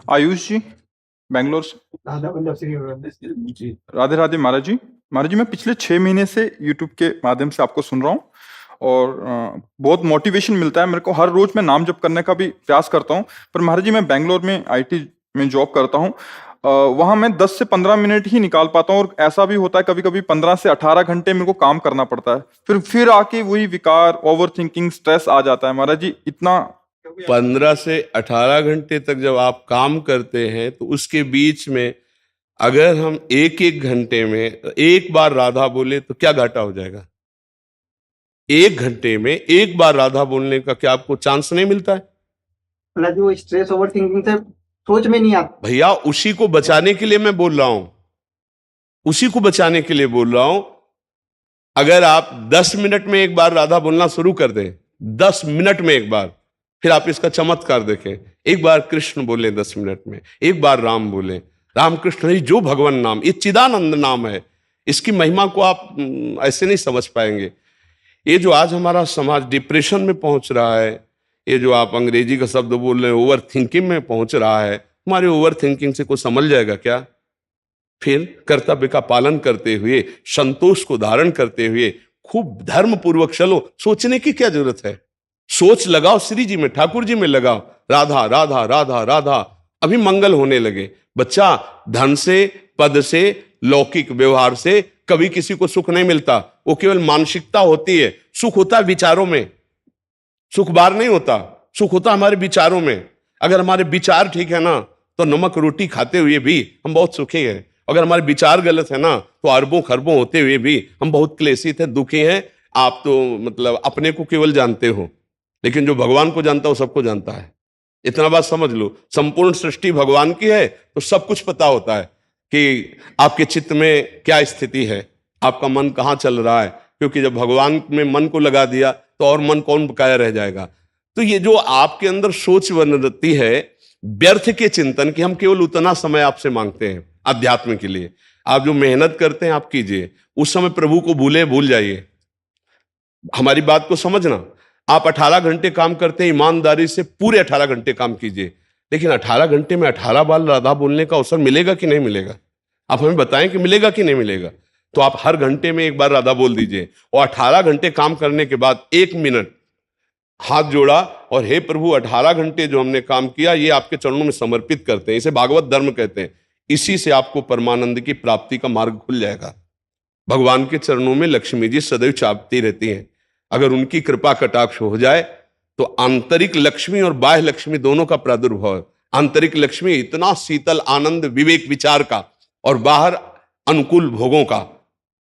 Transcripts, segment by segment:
आयुष जी, बेंगलोर से। जी राधे राधे महाराज जी। महाराज जी, मैं पिछले 6 महीने से यूट्यूब के माध्यम से आपको सुन रहा हूँ और बहुत मोटिवेशन मिलता है मेरे को। हर रोज मैं नाम जप करने का भी प्रयास करता हूँ। पर महाराज जी, मैं बेंगलोर में आईटी में जॉब करता हूँ। वहाँ मैं 10 से 15 मिनट ही निकाल पाता हूँ और ऐसा भी होता है कभी कभी 15 से 18 घंटे मेरे को काम करना पड़ता है। फिर आके वही विकार, ओवर थिंकिंग, स्ट्रेस आ जाता है। महाराज जी, इतना 15 से 18 घंटे तक जब आप काम करते हैं तो उसके बीच में अगर हम एक एक घंटे में एक बार राधा बोले तो क्या घाटा हो जाएगा? एक घंटे में एक बार राधा बोलने का क्या आपको चांस नहीं मिलता है? मतलब जो स्ट्रेस ओवर थिंकिंग से सोच में नहीं आता भैया, उसी को बचाने के लिए मैं बोल रहा हूं, उसी को बचाने के लिए बोल रहा हूं। अगर आप 10 मिनट में एक बार राधा बोलना शुरू कर दें, 10 मिनट में एक बार, फिर आप इसका चमत्कार देखें। एक बार कृष्ण बोले 10 मिनट में, एक बार राम बोले, राम कृष्ण हरि जो भगवान नाम, ये चिदानंद नाम है। इसकी महिमा को आप ऐसे नहीं समझ पाएंगे। ये जो आज हमारा समाज डिप्रेशन में पहुंच रहा है, ये जो आप अंग्रेजी का शब्द बोल रहे हैं ओवर थिंकिंग में पहुंच रहा है, हमारे ओवर थिंकिंग से कोई संभल जाएगा क्या? फिर कर्तव्य का पालन करते हुए, संतोष को धारण करते हुए खूब धर्म पूर्वक चलो। सोचने की क्या जरूरत है? सोच लगाओ श्री जी में, ठाकुर जी में लगाओ, राधा राधा राधा राधा, अभी मंगल होने लगे। बच्चा, धन से, पद से, लौकिक व्यवहार से कभी किसी को सुख नहीं मिलता। वो केवल मानसिकता होती है। सुख होता है विचारों में, सुख बाहर नहीं होता। सुख होता हमारे विचारों में। अगर हमारे विचार ठीक है ना, तो नमक रोटी खाते हुए भी हम बहुत सुखी हैं। अगर हमारे विचार गलत है ना, तो अरबों खरबों होते हुए भी हम बहुत क्लेशित हैं, दुखी हैं। आप तो मतलब अपने को केवल जानते हो, लेकिन जो भगवान को जानता है वो सबको जानता है। इतना बात समझ लो, संपूर्ण सृष्टि भगवान की है तो सब कुछ पता होता है कि आपके चित्त में क्या स्थिति है, आपका मन कहाँ चल रहा है। क्योंकि जब भगवान में मन को लगा दिया तो और मन कौन बकाया रह जाएगा। तो ये जो आपके अंदर सोच बनती है व्यर्थ के चिंतन की, हम केवल उतना समय आपसे मांगते हैं अध्यात्म के लिए। आप जो मेहनत करते हैं आप कीजिए, उस समय प्रभु को भूल जाइए। हमारी बात को समझना। आप 18 घंटे काम करते हैं, ईमानदारी से पूरे 18 घंटे काम कीजिए, लेकिन 18 घंटे में 18 बार राधा बोलने का अवसर मिलेगा कि नहीं मिलेगा? आप हमें बताएं कि मिलेगा कि नहीं मिलेगा। तो आप हर घंटे में एक बार राधा बोल दीजिए, और 18 घंटे काम करने के बाद 1 मिनट हाथ जोड़ा और हे प्रभु, 18 घंटे जो हमने काम किया ये आपके चरणों में समर्पित करते हैं। इसे भागवत धर्म कहते हैं। इसी से आपको परमानंद की प्राप्ति का मार्ग खुल जाएगा। भगवान के चरणों में लक्ष्मी जी सदैव चापती रहती हैं। अगर उनकी कृपा कटाक्ष हो जाए तो आंतरिक लक्ष्मी और बाह्य लक्ष्मी दोनों का प्रादुर्भाव है। आंतरिक लक्ष्मी इतना शीतल आनंद विवेक विचार का, और बाहर अनुकूल भोगों का।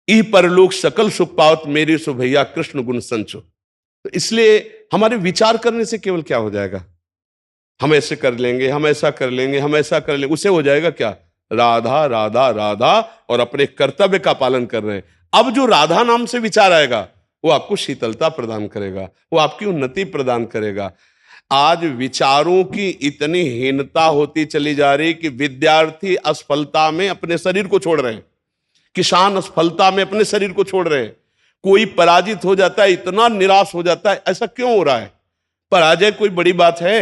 ई परलोक सकल सुख पावत मेरे सो भैया कृष्ण गुण संचो। तो इसलिए हमारे विचार करने से केवल क्या हो जाएगा? हम ऐसे कर लेंगे, हम ऐसा कर लेंगे, हम ऐसा कर लेंगे, उससे हो जाएगा क्या? राधा राधा राधा, और अपने कर्तव्य का पालन कर रहे हैं। अब जो राधा नाम से विचार आएगा वो आपको शीतलता प्रदान करेगा, वो आपकी उन्नति प्रदान करेगा। आज विचारों की इतनी हीनता होती चली जा रही कि विद्यार्थी असफलता में अपने शरीर को छोड़ रहे हैं, किसान असफलता में अपने शरीर को छोड़ रहे हैं। कोई पराजित हो जाता है, इतना निराश हो जाता है। ऐसा क्यों हो रहा है? पराजय कोई बड़ी बात है?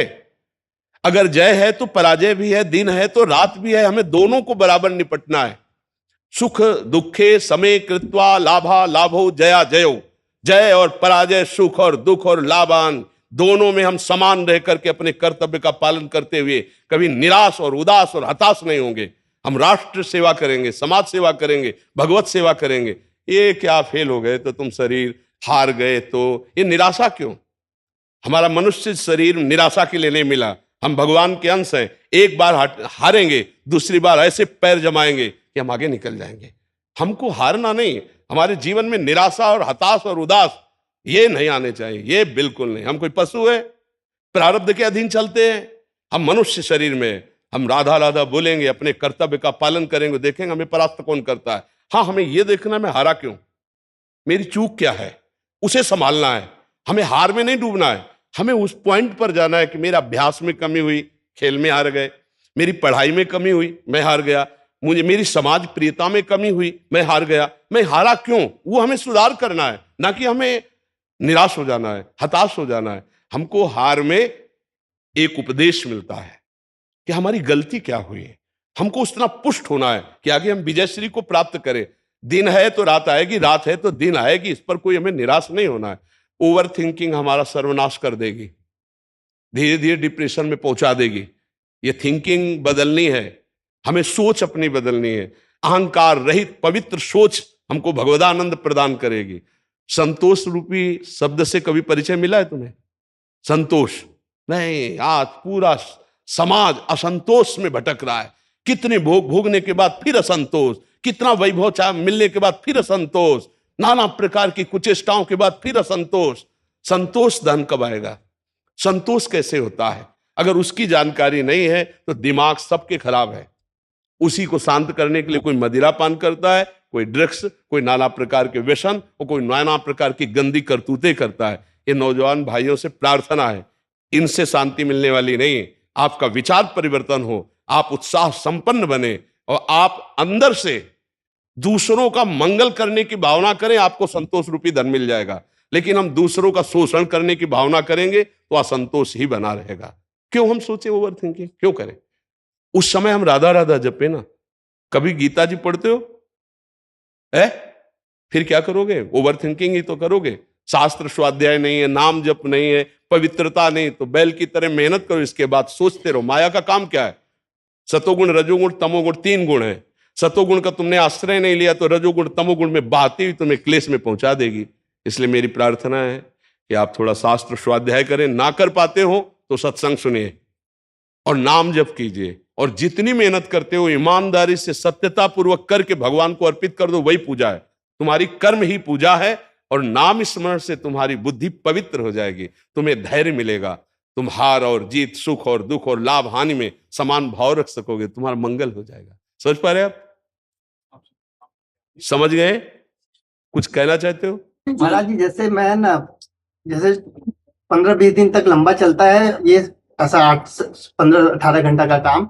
अगर जय है तो पराजय भी है, दिन है तो रात भी है। हमें दोनों को बराबर निपटना है। सुख दुखे समे कृत्वा लाभा लाभो जया जयो। जय और पराजय, सुख और दुख और लाभान, दोनों में हम समान रह करके अपने कर्तव्य का पालन करते हुए कभी निराश और उदास और हताश नहीं होंगे। हम राष्ट्र सेवा करेंगे, समाज सेवा करेंगे, भगवत सेवा करेंगे। ये क्या फेल हो गए तो तुम शरीर हार गए, तो ये निराशा क्यों? हमारा मनुष्य शरीर निराशा के लिए नहीं मिला। हम भगवान के अंश हैं। एक बार हारेंगे, दूसरी बार ऐसे पैर जमाएंगे कि हम आगे निकल जाएंगे। हमको हारना नहीं। हमारे जीवन में निराशा और हताश और उदास ये नहीं आने चाहिए, ये बिल्कुल नहीं। हम कोई पशु है? प्रारब्ध के अधीन चलते हैं। हम मनुष्य शरीर में हम राधा राधा बोलेंगे, अपने कर्तव्य का पालन करेंगे, देखेंगे हमें परास्त कौन करता है। हाँ, हमें यह देखना मैं हारा क्यों, मेरी चूक क्या है, उसे संभालना है। हमें हार में नहीं डूबना है। हमें उस पॉइंट पर जाना है कि मेरा अभ्यास में कमी हुई, खेल में हार गए, मेरी पढ़ाई में कमी हुई, मैं हार गया, मुझे मेरी समाज प्रियता में कमी हुई, मैं हार गया। मैं हारा क्यों, वो हमें सुधार करना है, ना कि हमें निराश हो जाना है, हताश हो जाना है। हमको हार में एक उपदेश मिलता है, कि हमारी गलती क्या हुई है। हमको उतना पुष्ट होना है कि आगे हम विजयश्री को प्राप्त करें। दिन है तो रात आएगी, रात है तो दिन आएगी, इस पर कोई हमें निराश नहीं होना है। ओवर थिंकिंग हमारा सर्वनाश कर देगी, धीरे धीरे डिप्रेशन में पहुंचा देगी। ये थिंकिंग बदलनी है, हमें सोच अपनी बदलनी है। अहंकार रहित पवित्र सोच हमको भगवदानंद प्रदान करेगी। संतोष रूपी शब्द से कभी परिचय मिला है तुम्हें? संतोष नहीं, आज पूरा समाज असंतोष में भटक रहा है। कितने भोग भोगने के बाद फिर असंतोष, कितना वैभव चाह मिलने के बाद फिर असंतोष, नाना प्रकार की कुचेष्टाओं के बाद फिर असंतोष। संतोष धन कब आएगा? संतोष कैसे होता है? अगर उसकी जानकारी नहीं है तो दिमाग सबके खराब है। उसी को शांत करने के लिए कोई मदिरा पान करता है, कोई ड्रग्स, कोई नाना प्रकार के व्यसन और कोई नाना प्रकार की गंदी करतूतें करता है। ये नौजवान भाइयों से प्रार्थना है, इनसे शांति मिलने वाली नहीं है। आपका विचार परिवर्तन हो, आप उत्साह संपन्न बने और आप अंदर से दूसरों का मंगल करने की भावना करें, आपको संतोष रूपी धन मिल जाएगा। लेकिन हम दूसरों का शोषण करने की भावना करेंगे तो असंतोष ही बना रहेगा। क्यों हम सोचे ओवर थिंकिंग क्यों करें? उस समय हम राधा राधा जपे ना। कभी गीता जी पढ़ते हो फिर क्या करोगे? ओवर थिंकिंग ही तो करोगे। शास्त्र स्वाध्याय नहीं है, नाम जप नहीं है, पवित्रता नहीं, तो बैल की तरह मेहनत करो। इसके बाद सोचते रहो। माया का काम क्या है? सतोगुण रजोगुण तमोगुण 3 गुण है। सतोगुण का तुमने आश्रय नहीं लिया तो रजोगुण तमोगुण में बहती हुई तुम्हें क्लेश में पहुंचा देगी। इसलिए मेरी प्रार्थना है कि आप थोड़ा शास्त्र स्वाध्याय करें। ना कर पाते हो तो सत्संग सुनिए और नाम जप कीजिए, और जितनी मेहनत करते हो ईमानदारी से सत्यता पूर्वक करके भगवान को अर्पित कर दो। वही पूजा है, तुम्हारी कर्म ही पूजा है। और नाम स्मरण से तुम्हारी बुद्धि पवित्र हो जाएगी, तुम्हें धैर्य मिलेगा, तुम हार और जीत, सुख और दुख और लाभ हानि में समान भाव रख सकोगे, तुम्हारा मंगल हो जाएगा। समझ पा रहे आप? समझ गए? कुछ कहना चाहते हो? महाराज जी, जैसे मैं ना, जैसे 15-20 दिन तक लंबा चलता है ये ऐसा 8-15-18 घंटा का काम,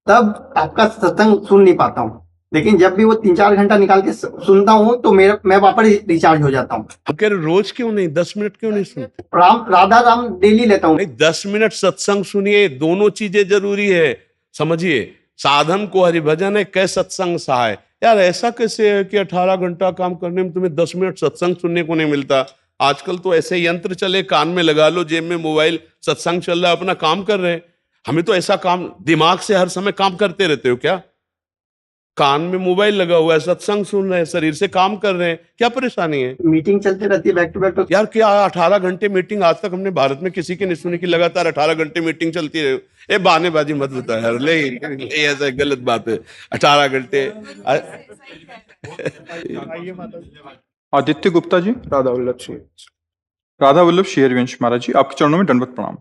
तब आपका सत्संग सुन नहीं पाता हूँ। लेकिन जब भी वो 3-4 घंटा निकाल के सुनता हूँ तो मैं वापस रिचार्ज हो जाता हूँ। हम कह रहे रोज क्यों नहीं, 10 मिनट क्यों नहीं सुनते? राधा राम डेली लेता हूँ। नहीं, 10 मिनट सत्संग सुनिए, दोनों चीजें जरूरी है। समझिए, साधन को हरिभजन है, कै सत्संग सहाय। यार ऐसा कैसे है कि 18 घंटा काम करने में तुम्हें 10 मिनट सत्संग सुनने को नहीं मिलता? आजकल तो ऐसे यंत्र चले, कान में लगा लो, जेब में मोबाइल, सत्संग चल रहा है, अपना काम कर रहे हैं। हमें तो ऐसा काम, दिमाग से हर समय काम करते रहते हो क्या? कान में मोबाइल लगा हुआ है, सत्संग सुन रहे हैं, शरीर से काम कर रहे हैं, क्या परेशानी है? मीटिंग चलती रहती है बैक टू बैक। तो यार क्या 18 घंटे मीटिंग आज तक हमने भारत में किसी की नहीं सुनी कि लगातार 18 घंटे मीटिंग चलती रहे। ए बहानेबाजी मत बता यार, ले ऐसा गलत बात है 18 घंटे। आदित्य गुप्ता जी, राधा वल्लभ शेरवंश महाराज जी, आपके चरणों में दंडवत प्रणाम।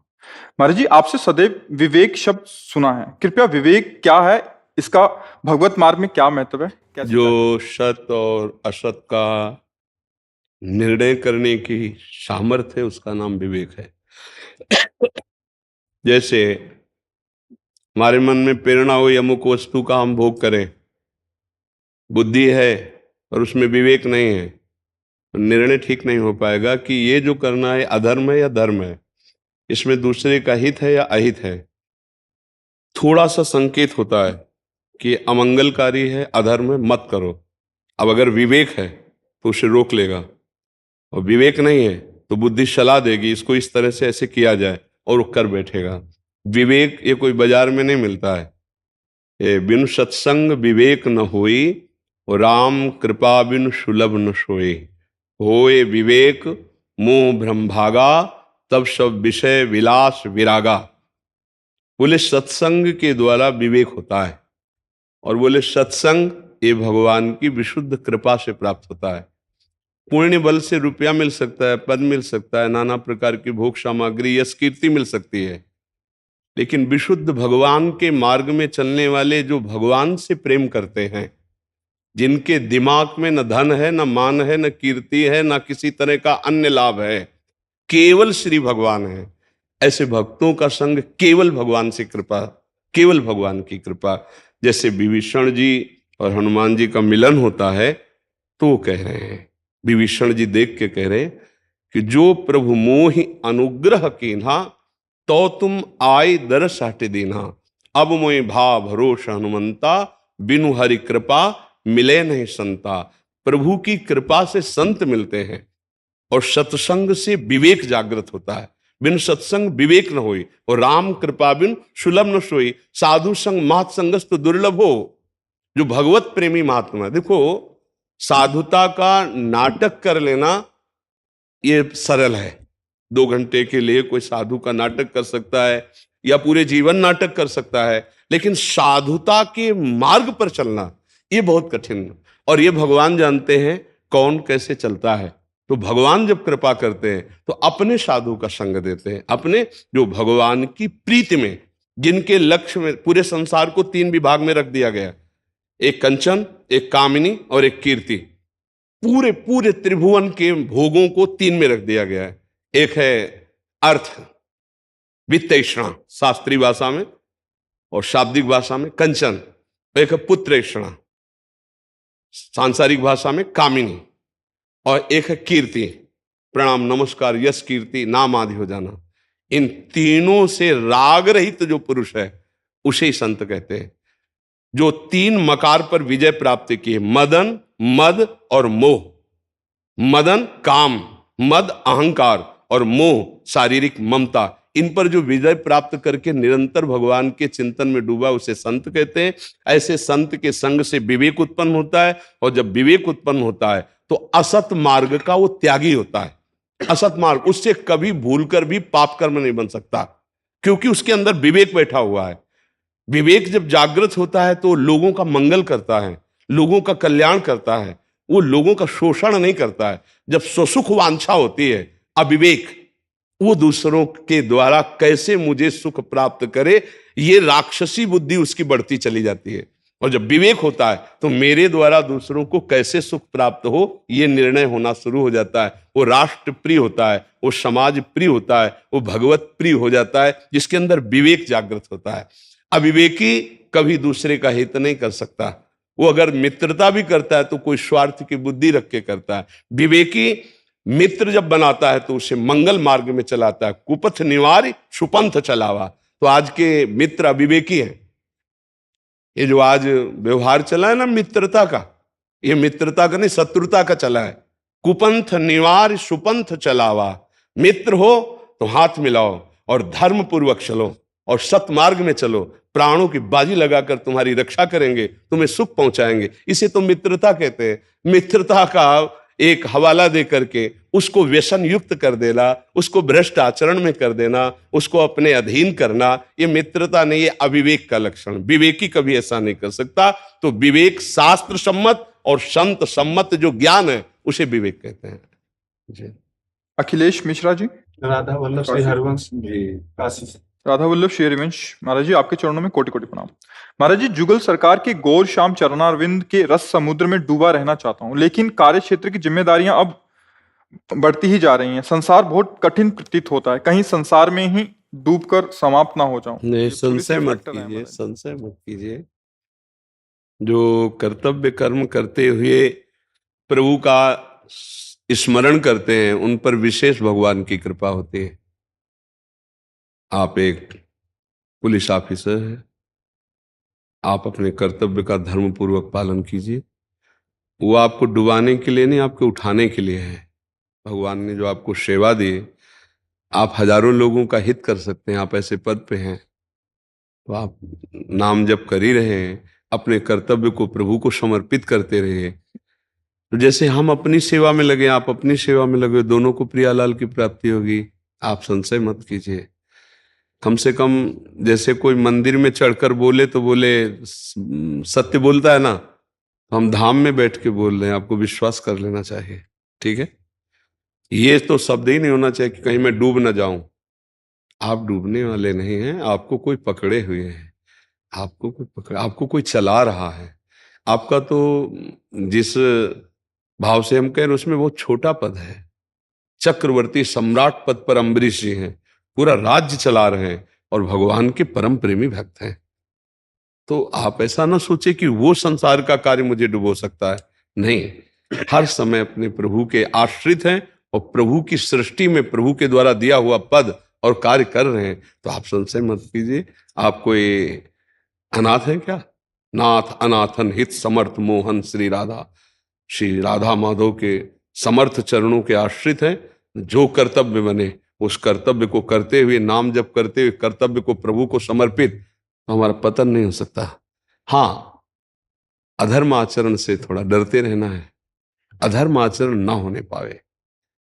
महाराज जी, आपसे सदैव विवेक शब्द सुना है, कृपया विवेक क्या है, इसका भगवत मार्ग में क्या महत्व है? कैसे जो सत और असत का निर्णय करने की सामर्थ्य है उसका नाम विवेक है। जैसे हमारे मन में प्रेरणा हुई अमुक वस्तु का हम भोग करें, बुद्धि है और उसमें विवेक नहीं है, तो निर्णय ठीक नहीं हो पाएगा कि ये जो करना है अधर्म है या धर्म है, इसमें दूसरे का हित है या अहित है। थोड़ा सा संकेत होता है कि अमंगलकारी है, अधर्म है, मत करो। अब अगर विवेक है तो उसे रोक लेगा, और विवेक नहीं है तो बुद्धि सलाह देगी इसको इस तरह से ऐसे किया जाए, और वो कर बैठेगा। विवेक ये कोई बाजार में नहीं मिलता है। ये बिन सत्संग विवेक न होई, और राम कृपा बिन सुलभ न सोई। होए विवेक मोह भ्रम भागा, तब सब विषय विलास विरागा। बोले सत्संग के द्वारा विवेक होता है, और बोले सत्संग ये भगवान की विशुद्ध कृपा से प्राप्त होता है। पुण्य बल से रुपया मिल सकता है, पद मिल सकता है, नाना प्रकार की भोग सामग्री, यश कीर्ति मिल सकती है, लेकिन विशुद्ध भगवान के मार्ग में चलने वाले जो भगवान से प्रेम करते हैं, जिनके दिमाग में न धन है, न मान है, न कीर्ति है, न किसी तरह का अन्य लाभ है, केवल श्री भगवान है, ऐसे भक्तों का संग केवल भगवान से कृपा, केवल भगवान की कृपा। जैसे विभीषण जी और हनुमान जी का मिलन होता है तो कह रहे हैं, विभीषण जी देख के कह रहे कि जो प्रभु मोहि अनुग्रह कीन्हा, तो तुम आय दर साटे दीन्हा। अब मोहि भाव भरोस हनुमंता, बिनु हरि कृपा मिले नहीं संता। प्रभु की कृपा से संत मिलते हैं और सत्संग से विवेक जागृत होता है। बिन सत्संग विवेक न होई, और राम कृपा बिन सुलभ न सोई। साधु संग महत संगस्त दुर्लभ हो। जो भगवत प्रेमी महात्मा है, देखो साधुता का नाटक कर लेना ये सरल है। 2 घंटे के लिए कोई साधु का नाटक कर सकता है या पूरे जीवन नाटक कर सकता है, लेकिन साधुता के मार्ग पर चलना ये बहुत कठिन है। और ये भगवान जानते हैं कौन कैसे चलता है। तो भगवान जब कृपा करते हैं तो अपने साधु का संग देते हैं, अपने जो भगवान की प्रीति में, जिनके लक्ष्य में पूरे संसार को 3 विभाग में रख दिया गया, एक कंचन, एक कामिनी और एक कीर्ति। पूरे पूरे त्रिभुवन के भोगों को 3 में रख दिया गया है। एक है अर्थ, वित्तैषणा शास्त्रीय भाषा में, और शाब्दिक भाषा में कंचन। एक है पुत्रैषणा सांसारिक भाषा में कामिनी, और एक है कीर्ति, प्रणाम नमस्कार यश कीर्ति नाम आदि हो जाना। इन तीनों से राग रहित जो पुरुष है उसे ही संत कहते हैं। जो 3 मकार पर विजय प्राप्त किए, मदन, मद और मोह। मदन काम, मद अहंकार और मोह शारीरिक ममता। इन पर जो विजय प्राप्त करके निरंतर भगवान के चिंतन में डूबा उसे संत कहते हैं। ऐसे संत के संग से विवेक उत्पन्न होता है, और जब विवेक उत्पन्न होता है तो असत मार्ग का वो त्यागी होता है। असत मार्ग, उससे कभी भूलकर भी पाप कर्म नहीं बन सकता, क्योंकि उसके अंदर विवेक बैठा हुआ है। विवेक जब जागृत होता है तो लोगों का मंगल करता है, लोगों का कल्याण करता है, वो लोगों का शोषण नहीं करता है। जब स्वसुख वांछा होती है, अविवेक, वो दूसरों के द्वारा कैसे मुझे सुख प्राप्त करे, ये राक्षसी बुद्धि उसकी बढ़ती चली जाती है। और जब विवेक होता है तो मेरे द्वारा दूसरों को कैसे सुख प्राप्त हो, ये निर्णय होना शुरू हो जाता है। वो राष्ट्र प्रिय होता है, वो समाज प्रिय होता है, वो भगवत प्रिय हो जाता है, जिसके अंदर विवेक जागृत होता है। अविवेकी कभी दूसरे का हित नहीं कर सकता। वो अगर मित्रता भी करता है तो कोई स्वार्थ की बुद्धि रख के करता है। विवेकी मित्र जब बनाता है तो उसे मंगल मार्ग में चलाता है। कुपथ निवार सुपंथ चलावा। तो आज के मित्र अविवेकी हैं। ये जो आज व्यवहार चला है ना मित्रता का, ये मित्रता का नहीं शत्रुता का चला है। कुपंथ निवार सुपंथ चलावा। मित्र हो तो हाथ मिलाओ और धर्म पूर्वक चलो और सतमार्ग में चलो। प्राणों की बाजी लगाकर तुम्हारी रक्षा करेंगे, तुम्हें सुख पहुंचाएंगे। इसे तो मित्रता कहते हैं। मित्रता का एक हवाला दे करके उसको व्यसन युक्त कर देना, उसको भ्रष्ट आचरण में कर देना, उसको अपने अधीन करना, ये मित्रता नहीं, ये अविवेक का लक्षण। विवेकी कभी ऐसा नहीं कर सकता। तो विवेक शास्त्र सम्मत और संत सम्मत जो ज्ञान है उसे विवेक कहते हैं। जी। अखिलेश मिश्रा जी। राधा वल्लभ श्री हरवंश जी, काशी से। राधा वल्लभ श्री हरिवंश महाराज जी, आपके चरणों में कोटि कोटि प्रणाम। महाराज जी, जुगल सरकार के गौर श्याम चरणारविंद के रस समुद्र में डूबा रहना चाहता हूँ, लेकिन कार्य क्षेत्र की जिम्मेदारियां अब बढ़ती ही जा रही हैं। संसार बहुत कठिन प्रतीत होता है, कहीं संसार में ही डूबकर समाप्त ना हो जाऊं। नहीं, संशय मत कीजिए, संशय मत कीजिए। जो कर्तव्य कर्म करते हुए प्रभु का स्मरण करते हैं उन पर विशेष भगवान की कृपा होती है। आप एक पुलिस ऑफिसर हैं, आप अपने कर्तव्य का धर्म पूर्वक पालन कीजिए। वो आपको डुबाने के लिए नहीं, आपको उठाने के लिए है। भगवान ने जो आपको सेवा दी, आप हजारों लोगों का हित कर सकते हैं। आप ऐसे पद पे हैं तो आप नाम जप कर ही रहे हैं, अपने कर्तव्य को प्रभु को समर्पित करते रहे। तो जैसे हम अपनी सेवा में लगे, आप अपनी सेवा में लगे, दोनों को प्रियालाल की प्राप्ति होगी। आप संशय मत कीजिए। कम से कम जैसे कोई मंदिर में चढ़कर बोले तो बोले सत्य बोलता है ना, तो हम धाम में बैठ के बोल रहे हैं, आपको विश्वास कर लेना चाहिए। ठीक है, ये तो शब्द ही नहीं होना चाहिए कि कहीं मैं डूब ना जाऊं। आप डूबने वाले नहीं हैं, आपको कोई पकड़े हुए हैं, आपको कोई चला रहा है। आपका तो जिस भाव से हम कह रहे हैं उसमें बहुत छोटा पद है। चक्रवर्ती सम्राट पद पर अम्बरीश जी हैं, पूरा राज्य चला रहे हैं और भगवान के परम प्रेमी भक्त हैं। तो आप ऐसा ना सोचे कि वो संसार का कार्य मुझे डुबो सकता है। नहीं, हर समय अपने प्रभु के आश्रित हैं और प्रभु की सृष्टि में प्रभु के द्वारा दिया हुआ पद और कार्य कर रहे हैं। तो आप संशय मत कीजिए। आपको ये अनाथ है क्या? नाथ अनाथन हित समर्थ मोहन श्री राधा। श्री राधा माधव के समर्थ चरणों के आश्रित हैं। जो कर्तव्य बने उस कर्तव्य को करते हुए, नाम जप करते हुए कर्तव्य को प्रभु को समर्पित, तो हमारा पतन नहीं हो सकता। हाँ, अधर्म आचरण से थोड़ा डरते रहना है, अधर्म आचरण ना होने पावे।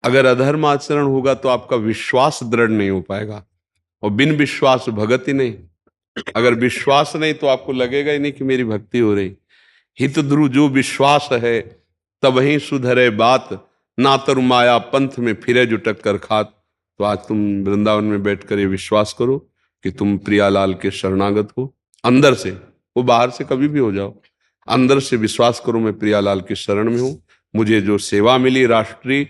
अगर अधर्म आचरण होगा तो आपका विश्वास दृढ़ नहीं हो पाएगा, और बिन विश्वास भगत ही नहीं। अगर विश्वास नहीं तो आपको लगेगा ही नहीं कि मेरी भक्ति हो रही। हित ध्रुव जो विश्वास है तब ही सुधरे बात, ना तरु माया पंथ में फिरे जो टक्कर खात। तो आज तुम वृंदावन में बैठकर ये विश्वास करो कि तुम प्रियालाल के शरणागत हो, अंदर से, वो बाहर से कभी भी हो जाओ, अंदर से विश्वास करो मैं प्रियालाल की शरण में हूं। मुझे जो सेवा मिली राष्ट्रीय,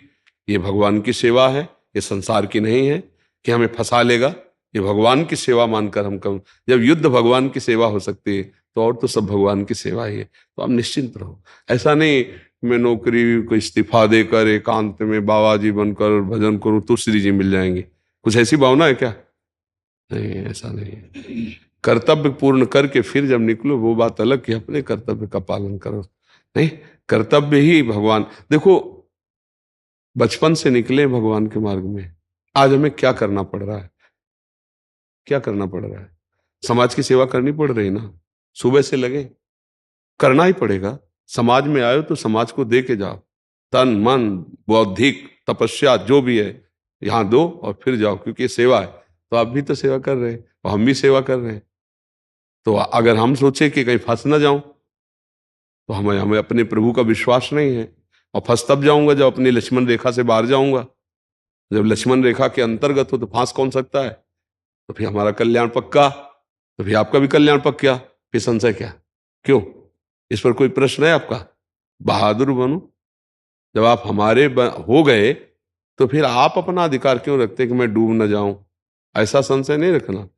ये भगवान की सेवा है, ये संसार की नहीं है कि हमें फंसा लेगा। ये भगवान की सेवा मानकर हम कम, जब युद्ध भगवान की सेवा हो सकती है तो और तो सब भगवान की सेवा ही है। तो आप निश्चिंत रहो। ऐसा नहीं मैं नौकरी को इस्तीफा देकर एकांत में बाबा जी बनकर भजन करूं तो श्री जी मिल जाएंगे, कुछ ऐसी भावना है क्या? नहीं, ऐसा नहीं है। कर्तव्य पूर्ण करके फिर जब निकलो वो बात अलग कि अपने कर्तव्य का पालन करो। नहीं, कर्तव्य ही भगवान। देखो, बचपन से निकले भगवान के मार्ग में, आज हमें क्या करना पड़ रहा है? क्या करना पड़ रहा है? समाज की सेवा करनी पड़ रही ना, सुबह से लगे, करना ही पड़ेगा। समाज में आयो तो समाज को दे के जाओ, तन मन बौद्धिक तपस्या जो भी है यहाँ दो और फिर जाओ, क्योंकि ये सेवा है। तो आप भी तो सेवा कर रहे हैं और हम भी सेवा कर रहे हैं। तो अगर हम सोचे कि कहीं फंस ना जाऊं तो हमें अपने प्रभु का विश्वास नहीं है। और फंस तब जाऊंगा जब अपनी लक्ष्मण रेखा से बाहर जाऊंगा। जब लक्ष्मण रेखा के अंतर्गत हो तो फांस कौन सकता है? तो फिर हमारा कल्याण पक्का, तो फिर आपका भी कल्याण पक्का, फिर संशय क्या? क्यों? इस पर कोई प्रश्न है आपका? बहादुर बनो। जब आप हमारे हो गए तो फिर आप अपना अधिकार क्यों रखते कि मैं डूब न जाऊं? ऐसा संशय नहीं रखना।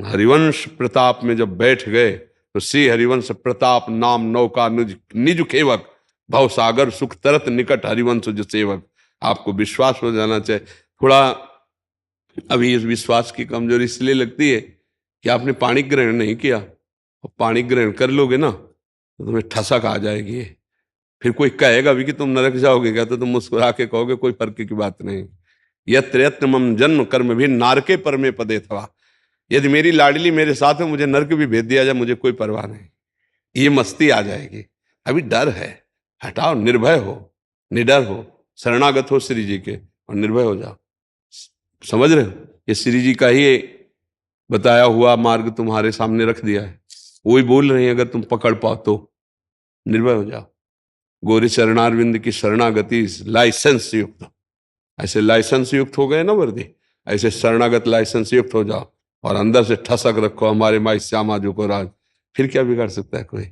हरिवंश प्रताप में जब बैठ गए तो श्री हरिवंश प्रताप नाम नौका निज खेवक, भव सागर सुख तरत निकट हरिवंश जो सेवक। आपको विश्वास हो जाना चाहिए। थोड़ा अभी इस विश्वास की कमजोरी इसलिए लगती है कि आपने पाणी ग्रहण नहीं किया, और पाणी ग्रहण कर लोगे ना तो तुम्हें ठसक आ जाएगी। फिर कोई कहेगा भी कि तुम नरक जाओगे क्या, तो तुम मुस्कुरा के कहोगे कोई फर्क की बात नहीं। यत्र यत्र मम जन्म कर्म भी नारके पर में पदे था। यदि मेरी लाडली मेरे साथ है, मुझे नरक भी भेज दिया जाए, मुझे कोई परवाह नहीं। ये मस्ती आ जाएगी। अभी डर है, हटाओ, निर्भय हो, निडर हो, शरणागत हो श्री जी के और निर्भय हो जाओ। समझ रहे हो? ये श्री जी का ही बताया हुआ मार्ग तुम्हारे सामने रख दिया है। वही बोल रहे हैं, अगर तुम पकड़ पाओ तो निर्भय हो जाओ। गौरी चरणारविंद की शरणागति लाइसेंस युक्त, ऐसे लाइसेंस युक्त हो गए ना वर्दी, ऐसे शरणागत लाइसेंस युक्त हो जाओ और अंदर से ठसक रखो हमारे माई श्यामा जो को राज। फिर क्या बिगाड़ सकता है कोई?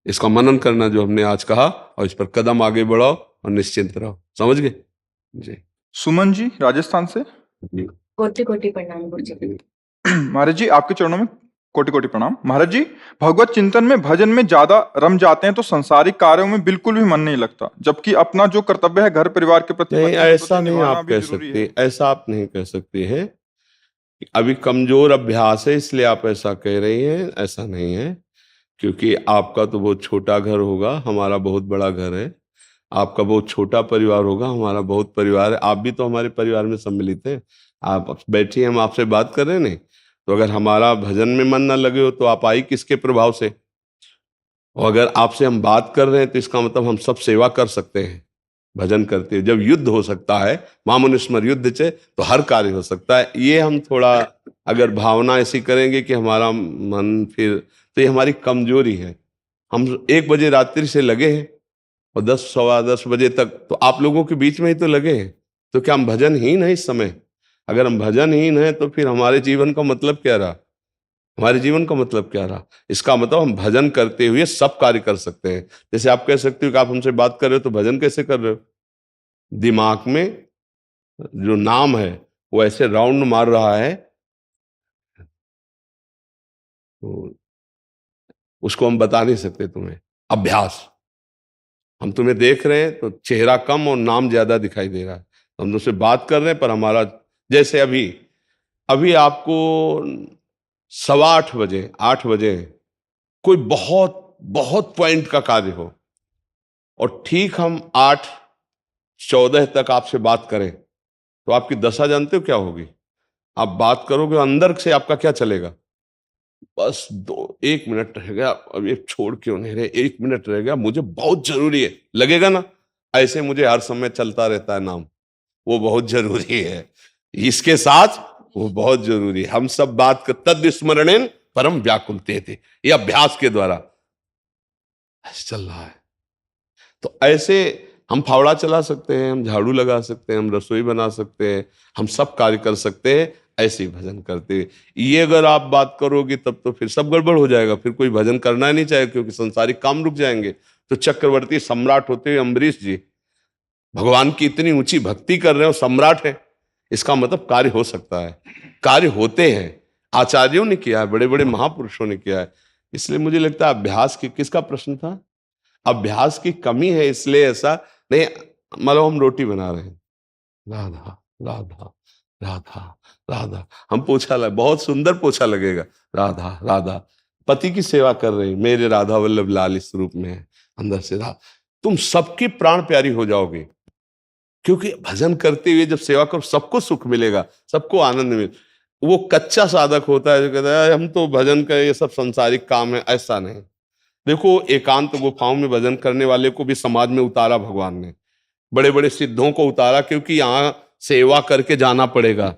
इसका मनन करना जो हमने आज कहा, और इस पर कदम आगे बढ़ाओ और निश्चिंत रहो। समझ गए जी? सुमन जी राजस्थान से। कोटि कोटि प्रणाम गुरु जी। महाराज जी आपके चरणों में कोटि कोटि प्रणाम। महाराज जी, भगवत चिंतन में भजन में ज्यादा रम जाते हैं तो संसारिक कार्यों में बिल्कुल भी मन नहीं लगता, जबकि अपना जो कर्तव्य है घर परिवार के प्रति नहीं, बच्चों के ऐसा प्रति नहीं निभाना आप भी कह जरूरी सकते, है। ऐसा आप नहीं कह सकते हैं। अभी कमजोर अभ्यास है इसलिए आप ऐसा कह रही हैं, ऐसा नहीं है। क्योंकि आपका तो बहुत छोटा घर होगा, हमारा बहुत बड़ा घर है। आपका बहुत छोटा परिवार होगा, हमारा बहुत परिवार है। आप भी तो हमारे परिवार में सम्मिलित हैं। आप बैठिए, हम आपसे बात कर रहे हैं। नहीं तो अगर हमारा भजन में मन ना लगे हो तो आप आई किसके प्रभाव से? और अगर आपसे हम बात कर रहे हैं तो इसका मतलब हम सब सेवा कर सकते हैं भजन करते हैं। जब युद्ध हो सकता है, मामुनिस्मर युद्ध से, तो हर कार्य हो सकता है। ये हम थोड़ा अगर भावना ऐसी करेंगे कि हमारा मन फिर, तो ये हमारी कमजोरी है। हम 1 बजे रात्रि से लगे हैं और 10 सवा 10 बजे तक तो आप लोगों के बीच में ही तो लगे हैं। तो क्या हम भजनहीन हैं इस समय? अगर हम भजनहीन हैं तो फिर हमारे जीवन का मतलब क्या रहा? हमारे जीवन का मतलब क्या रहा? इसका मतलब हम भजन करते हुए सब कार्य कर सकते हैं। जैसे आप कह सकते हो कि आप हमसे बात कर रहे हो तो भजन कैसे कर रहे हो? दिमाग में जो नाम है वो ऐसे राउंड मार रहा है, तो उसको हम बता नहीं सकते तुम्हें। अभ्यास, हम तुम्हें देख रहे हैं तो चेहरा कम और नाम ज्यादा दिखाई दे रहा है। हम तुमसे बात कर रहे हैं पर हमारा, जैसे अभी अभी आपको 7:15 8 बजे कोई बहुत बहुत पॉइंट का कार्य हो और ठीक हम 8:14 तक आपसे बात करें तो आपकी दशा जानते हो क्या होगी? आप बात करोगे, अंदर से आपका क्या चलेगा? बस 1 मिनट रह गया, अब ये छोड़ क्यों नहीं रहे, 1 मिनट रह गया, मुझे बहुत जरूरी है, लगेगा ना? ऐसे मुझे हर समय चलता रहता है नाम, वो बहुत जरूरी है, इसके साथ वो बहुत जरूरी है। हम सब बात कर तद स्मरणेन परम व्याकुलते थे, ये अभ्यास के द्वारा ऐसे चल रहा है। तो ऐसे हम फावड़ा चला सकते हैं, हम झाड़ू लगा सकते हैं, हम रसोई बना सकते हैं, हम सब कार्य कर सकते हैं ऐसे ही भजन करते हुए। ये अगर आप बात करोगे तब तो फिर सब गड़बड़ हो जाएगा, फिर कोई भजन करना ही नहीं चाहे, क्योंकि संसारिक काम रुक जाएंगे। तो चक्रवर्ती सम्राट होते हुए अम्बरीश जी भगवान की इतनी ऊंची भक्ति कर रहे हो, सम्राट है, इसका मतलब कार्य हो सकता है, कार्य होते हैं, आचार्यों ने किया है, बड़े बड़े महापुरुषों ने किया है। इसलिए मुझे लगता है अभ्यास की, किसका प्रश्न था? अभ्यास की कमी है, इसलिए ऐसा नहीं। मतलब हम रोटी बना रहे हैं, राधा राधा राधा राधा, हम पोछा लगा, बहुत सुंदर पोछा लगेगा, राधा राधा, पति की सेवा कर रहे हैं, मेरे राधा वल्लभ लाल इस रूप में है, अंदर से राधा, तुम सबकी प्राण प्यारी हो जाओगे। क्योंकि भजन करते हुए जब सेवा करो सबको सुख मिलेगा, सबको आनंद मिले। वो कच्चा साधक होता है जो कहता है हम तो भजन करें, ये सब संसारिक काम है, ऐसा नहीं। देखो, एकांत गुफाओं में भजन करने वाले को भी समाज में उतारा भगवान ने, बड़े बड़े सिद्धों को उतारा, क्योंकि यहाँ सेवा करके जाना पड़ेगा,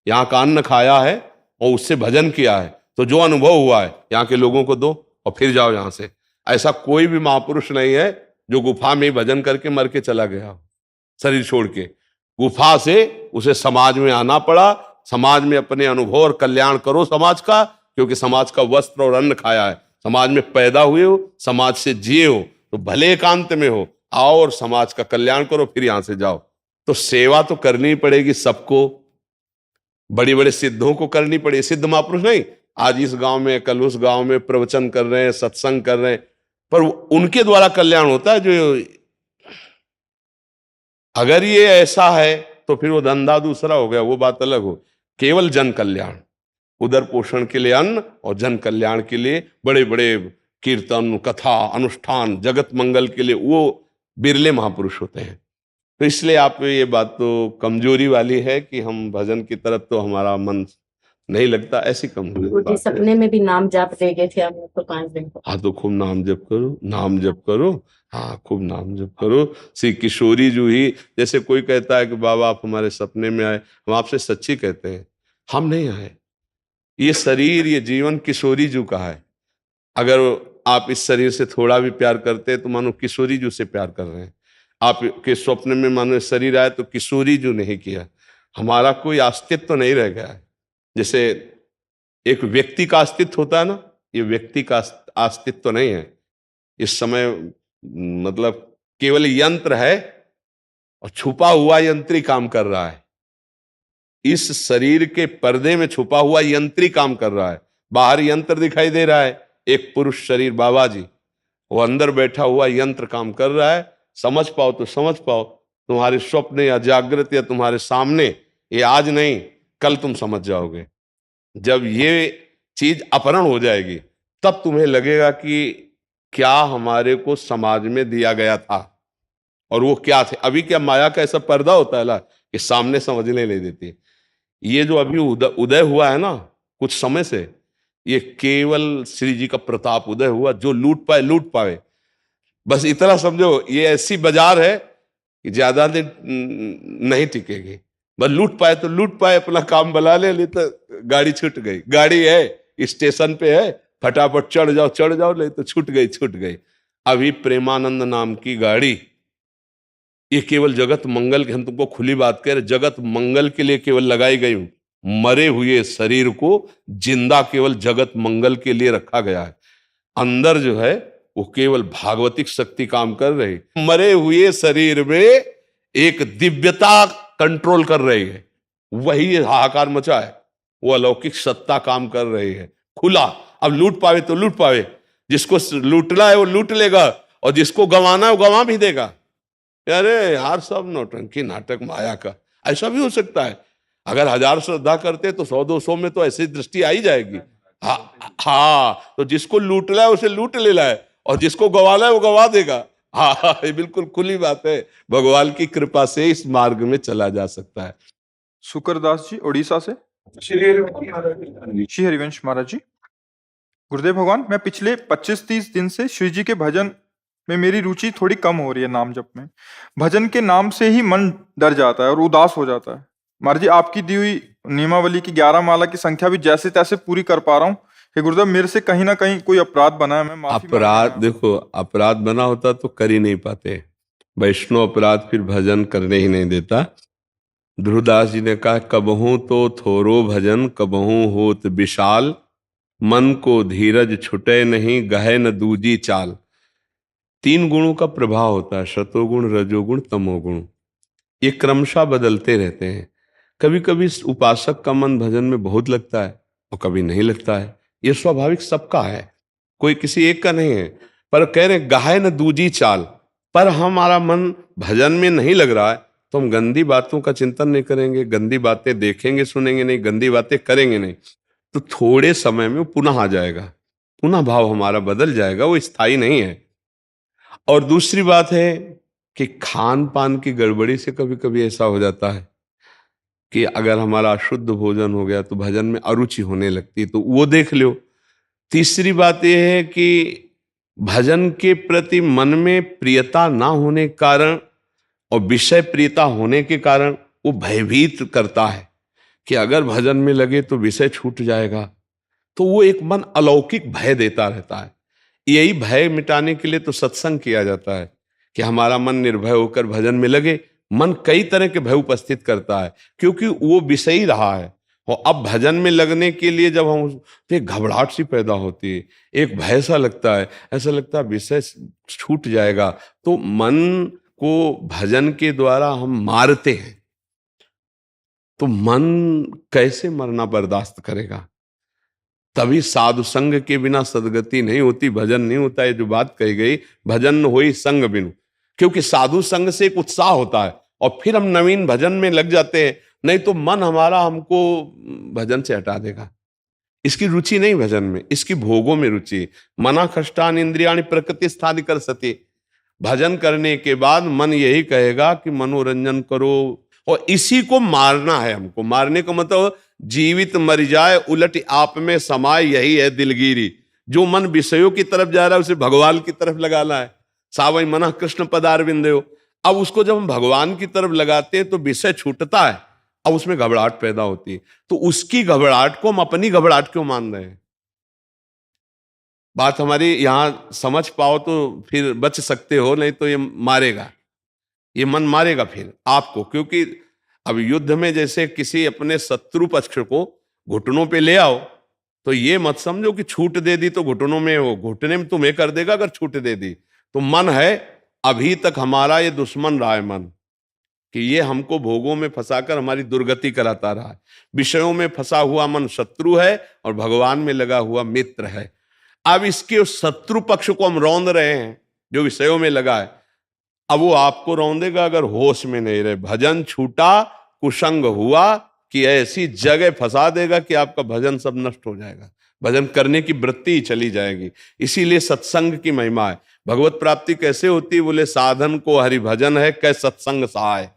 यहाँ का अन्न खाया है और उससे भजन किया है, तो जो अनुभव हुआ है यहाँ के लोगों को दो और फिर जाओ यहाँ से। ऐसा कोई भी महापुरुष नहीं है जो गुफा में भजन करके मर के चला गया, शरीर छोड़ के। गुफा से उसे समाज में आना पड़ा, समाज में अपने अनुभव और कल्याण करो समाज का, क्योंकि समाज का वस्त्र और अन्न खाया है, समाज में पैदा हुए हो, समाज से जिए हो, तो भले एकांत में हो, आओ और समाज का कल्याण करो, फिर यहां से जाओ। तो सेवा तो करनी पड़ेगी सबको, बड़े बड़े सिद्धों को करनी पड़ेगी, सिद्ध महापुरुष नहीं, आज इस गांव में कल उस गांव में प्रवचन कर रहे हैं, सत्संग कर रहे हैं, पर उनके द्वारा कल्याण होता है। जो अगर ये ऐसा है तो फिर वो धंधा दूसरा हो गया, वो बात अलग हो। केवल जन कल्याण, उदर पोषण के लिए अन्न और जन कल्याण के लिए बड़े बड़े कीर्तन, कथा, अनुष्ठान, जगत मंगल के लिए वो बिरले महापुरुष होते हैं। तो इसलिए आप ये बात तो कमजोरी वाली है कि हम भजन की तरफ तो हमारा मन नहीं लगता, ऐसी कमजोरी। सपने में भी नाम जाप दे गए थे हम लोग को 5 दिन। हाँ, तो खूब नाम जप करो, नाम जप करो, हाँ खूब नाम जप करो। श्री किशोरी जी ही, जैसे कोई कहता है कि बाबा आप हमारे सपने में आए, हम आपसे सच्ची कहते हैं, हम नहीं आए। ये शरीर, ये जीवन किशोरी जी का है। अगर आप इस शरीर से थोड़ा भी प्यार करते हैं तो मानो किशोरी जी से प्यार कर रहे हैं। आपके स्वप्न में मानो शरीर आए तो किशोरी जी नहीं किया, हमारा कोई अस्तित्व तो नहीं रह गया है। जैसे एक व्यक्ति का अस्तित्व होता है ना, ये व्यक्ति का अस्तित्व तो नहीं है इस समय, मतलब केवल यंत्र है और छुपा हुआ यंत्री काम कर रहा है। इस शरीर के पर्दे में छुपा हुआ यंत्री काम कर रहा है, बाहर यंत्र दिखाई दे रहा है, एक पुरुष शरीर बाबा जी, वो अंदर बैठा हुआ यंत्र काम कर रहा है। समझ पाओ तो समझ पाओ, तुम्हारे स्वप्न या जागृत या तुम्हारे सामने, ये आज नहीं कल तुम समझ जाओगे। जब ये चीज अपहरण हो जाएगी तब तुम्हें लगेगा कि क्या हमारे को समाज में दिया गया था और वो क्या थे। अभी क्या माया का ऐसा पर्दा होता है ना कि सामने समझने नहीं देती। ये जो अभी उदय हुआ है ना कुछ समय से, ये केवल श्री जी का प्रताप उदय हुआ, जो लूट पाए लूट पाए। बस इतना समझो, ये ऐसी बाजार है कि ज्यादा दिन नहीं टिकेगी, बस लूट पाए तो लूट पाए, अपना काम बना ले, नहीं तो गाड़ी छूट गई। गाड़ी है स्टेशन पे है, फटाफट चढ़ जाओ, नहीं तो छूट गई। अभी प्रेमानंद नाम की गाड़ी, ये केवल जगत मंगल के, हम तुमको खुली बात कह रहे, जगत मंगल के लिए केवल लगाई गई हूं। मरे हुए शरीर को जिंदा केवल जगत मंगल के लिए रखा गया है। अंदर जो है वो केवल भागवतिक शक्ति काम कर रही, मरे हुए शरीर में एक दिव्यता कंट्रोल कर रही है, वही हाहाकार मचा है, वो अलौकिक सत्ता काम कर रही है खुला। अब लूट पावे तो लूट पावे, जिसको लूटना है वो लूट लेगा और जिसको गंवाना है वो गंवा भी देगा। अरे यार, सब नौटंकी नाटक माया का। ऐसा भी हो सकता है, अगर 1000 श्रद्धा करते तो 100-200 में तो ऐसी दृष्टि आ ही जाएगी। हाँ, तो जिसको लूटना है उसे लूट लेना है, और जिसको गवाना है वो गवा देगा। हाँ, ये बिल्कुल खुली बात है। भगवान की कृपा से इस मार्ग में चला जा सकता है। सुकरदास जी उड़ीसा से। श्री हरिवंश महाराज जी। हाँ जी। श्री हरिवंश महाराज जी। गुरुदेव भगवान, मैं पिछले 25-30 दिन से श्री जी के भजन में मेरी रुचि थोड़ी कम हो रही है। नाम जप में भजन के नाम से ही मन डर जाता है और उदास हो जाता है। महाराज जी, आपकी दी हुई नियमावली की 11 माला की संख्या भी जैसे तैसे पूरी कर पा रहा हूँ। हे गुरुदेव, मेरे से कहीं ना कहीं कोई अपराध बना है, मैं माफी मांगता अपराध, हूं। देखो, अपराध बना होता तो कर ही नहीं पाते। वैष्णव अपराध फिर भजन करने ही नहीं देता। ध्रुवदास जी ने कहा, कबहू तो थोरो भजन कबहू होत विशाल, मन को धीरज छुटे नहीं गहे न दूजी चाल। 3 गुणों का प्रभाव होता है, सतोगुण, रजोगुण, तमोगुण। ये क्रमशः बदलते रहते हैं। कभी कभी उपासक का मन भजन में बहुत लगता है और कभी नहीं लगता है। ये स्वाभाविक सबका है, कोई किसी एक का नहीं है। पर कह रहे गाहे न दूजी चाल, पर हमारा मन भजन में नहीं लग रहा है तो हम गंदी बातों का चिंतन नहीं करेंगे, गंदी बातें देखेंगे सुनेंगे नहीं, गंदी बातें करेंगे नहीं, तो थोड़े समय में वो पुनः आ जाएगा, पुनः भाव हमारा बदल जाएगा, वो स्थायी नहीं है। और दूसरी बात है कि खान पान की गड़बड़ी से कभी कभी ऐसा हो जाता है कि अगर हमारा अशुद्ध भोजन हो गया तो भजन में अरुचि होने लगती है, तो वो देख लो। तीसरी बात यह है कि भजन के प्रति मन में प्रियता ना होने के कारण और विषय प्रियता होने के कारण वो भयभीत करता है कि अगर भजन में लगे तो विषय छूट जाएगा। तो वो एक मन अलौकिक भय देता रहता है। यही भय मिटाने के लिए तो सत्संग किया जाता है कि हमारा मन निर्भय होकर भजन में लगे। मन कई तरह के भय उपस्थित करता है क्योंकि वो विषयी रहा है, और अब भजन में लगने के लिए जब हम, तो एक घबराहट सी पैदा होती है, एक भय सा लगता है, ऐसा लगता है विषय छूट जाएगा। तो मन को भजन के द्वारा हम मारते हैं, तो मन कैसे मरना बर्दाश्त करेगा? तभी साधु संग के बिना सदगति नहीं होती, भजन नहीं होता। ये जो बात कही गई, भजन न होई संग बिनु, क्योंकि साधु संग से एक उत्साह होता है और फिर हम नवीन भजन में लग जाते हैं। नहीं तो मन हमारा हमको भजन से हटा देगा। इसकी रुचि नहीं भजन में, इसकी भोगों में रुचि। मना कष्टान इंद्रियाणि प्रकृति स्थान कर सती। भजन करने के बाद मन यही कहेगा कि मनोरंजन करो, और इसी को मारना है हमको। मारने का मतलब जीवित मर जाए उलट आप में समाये, यही है दिलगिरी। जो मन विषयों की तरफ जा रहा है उसे भगवान की तरफ लगाना है। सावई मना कृष्ण पदारविंदयो। अब उसको जब हम भगवान की तरफ लगाते हैं तो विषय छूटता है, अब उसमें घबराहट पैदा होती है। तो उसकी घबराहट को हम अपनी घबराहट क्यों मान रहे हैं? बात हमारी यहां समझ पाओ तो फिर बच सकते हो, नहीं तो ये मारेगा, ये मन मारेगा फिर आपको। क्योंकि अब युद्ध में जैसे किसी अपने शत्रु पक्ष को घुटनों पे ले आओ, तो ये मत समझो कि छूट दे दी तो घुटनों में, वो घुटने में तुम्हें कर देगा अगर छूट दे दी। तो मन है अभी तक हमारा ये दुश्मन रहा है मन, कि ये हमको भोगों में फंसाकर हमारी दुर्गति कराता रहा है। विषयों में फंसा हुआ मन शत्रु है और भगवान में लगा हुआ मित्र है। अब इसके शत्रु पक्ष को हम रौंद रहे हैं जो विषयों में लगा है। अब वो आपको रौंदेगा अगर होश में नहीं रहे। भजन छूटा कुसंग हुआ कि ऐसी जगह फंसा देगा कि आपका भजन सब नष्ट हो जाएगा, भजन करने की वृत्ति ही चली जाएगी। इसीलिए सत्संग की महिमा है। भगवत प्राप्ति कैसे होती? बोले साधन को हरि भजन है कै सत्संग सहाय।